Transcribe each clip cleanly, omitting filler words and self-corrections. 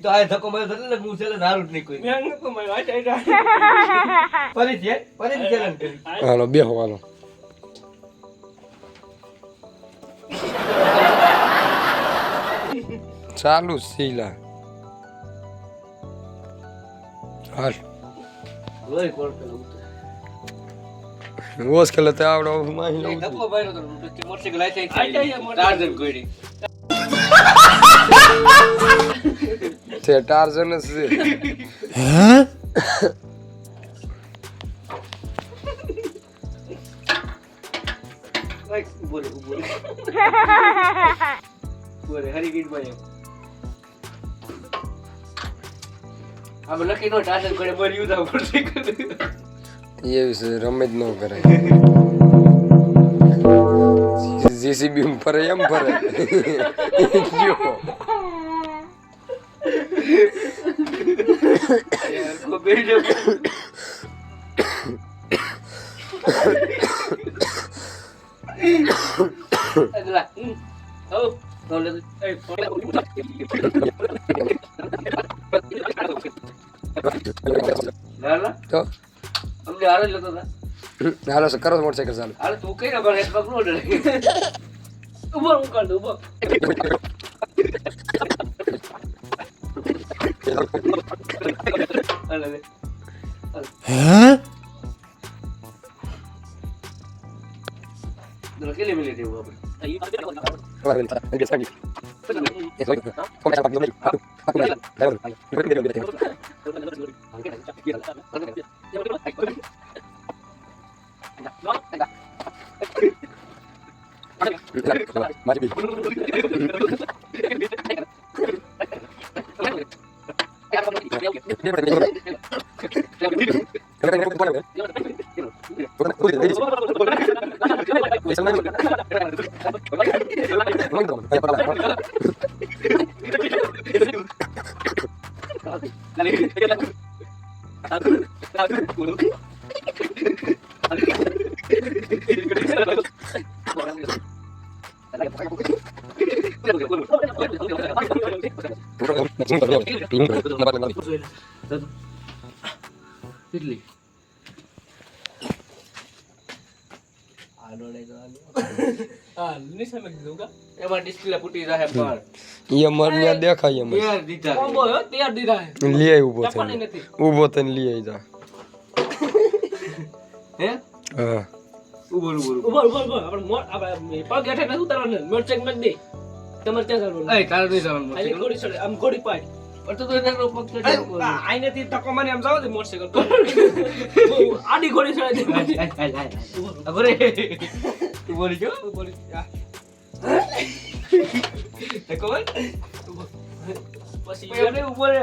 તો આ ધક્કો માર્યો એટલે ને હું છેલ્લે નારું જ નહીં કોઈ મેં નતો માર્યો આ સાઈડ ફરીથી ચેલેન્જ કરી હાલો બેહો હાલો ચાલુ સીલા હાલ લોહી કોણ પેલો વોસ ખેલે તે આવડો માહી લઉં ધક્કો માર્યો તો મોટરસાઇકલ આઈ આઈ જાય ટાર્ઝન કોઈડી તે ટાર્ઝન જ છે બોલે હરી ગીત ભાઈ આમ લખી નો ટાર્ઝન કોઈડી મર્યું તો મોટરસાઇકલ એ વિશે રમે જ ન કરાય જીસીબી ઉપર એમ ફરે જો યાર કો બેજો અદલા ઓ બોલે એ ના તો અમને આરો જ લતો હતા હાલો સર કરો મોટરસાઇકલ ચાલુ અરે તું કઈ ના પણ એક પગ નો ડરે ઉભો હું કર દઉં ઉભો અલે દરો કેલી મિલી દેવું આપણે કેટલી હા નિશાન મેં દીધું કા એમાં ડિસ્પ્લે ફૂટી જાય પર એ મર ને દેખાય એમ યાર દીધા કોમ્બો હો તૈયાર દીધા હે લે આય ઊભો ચપ્પલ થઈને નથી ઊભો થઈને લે આય જા હે હા ઉભો ઉભો આપણે પગ હેઠે નથી ઉતારવાનું મોટરસાઇકલ માં દે તમારે ત્યાં જવાનું એ તારે નહીં જવાનું ખાલી ઘોડી ચડે આમ ઘોડી પાડ પણ તો એને પગ ચડે આઈને થી તકો મને આમ જાવ દે મોટરસાઇકલ આડી ઘોડી ચડે અરે તું બોલી જો બોલી તે કોણ પછી એને ઉભો રે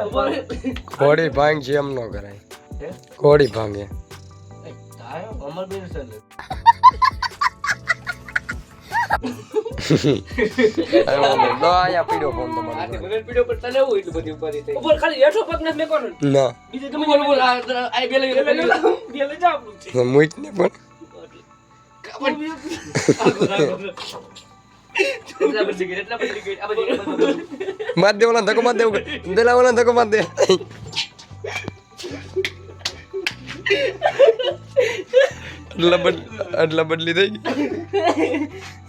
ઘોડી ભાંગ છે એમ ન કરાય હે ઘોડી ભાંગે તાયો અમર બેન છે આયો દો આયા પીડો ફોન આ તમારો મને પીડો પર તને એવું એટલું બધું ઉપાડી થઈ ઉપર ખાલી હેઠો પગ નથી મેકવાનો ના બીજે તમે ગમે બોલ આ બે લઈ બે લઈ જા આપણું છે મુઈટ ને પણ એટલા બધી ગઈ આ બધી માર દે ઓલા ધક્કો માર દે દેલા ઓલા ધક્કો માર દે એટલે બદલી થઈ ગઈ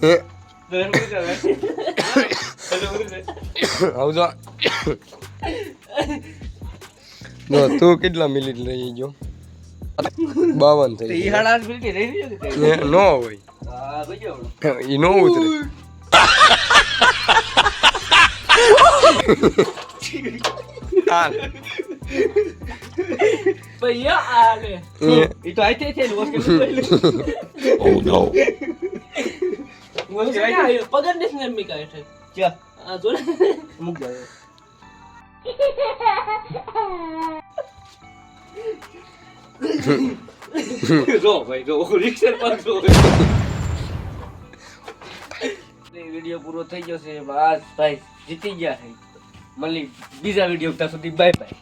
હે આવજો નો તું કેટલા મિનિટ લઈ ગયો 52 થઈ ઈ હાડા મિનિટ રહી ગઈ નો હોય હા ગયો ઈ નો ઉતરે હાલ ભૈયા આલે ઈ તો આઈ છે લોસ કે Oh no. મોસ કે પગર ને સ્નેપ મી કાય છે ચા આ જો ને મુક જાય રો ભાઈ રો રિક્ષર પર રો વિડિયો પૂરો થઈ ગયો છે બસ ભાઈ જીતી ગયા છે મળી બીજા વિડિયો ત્યાં સુધી બાય બાય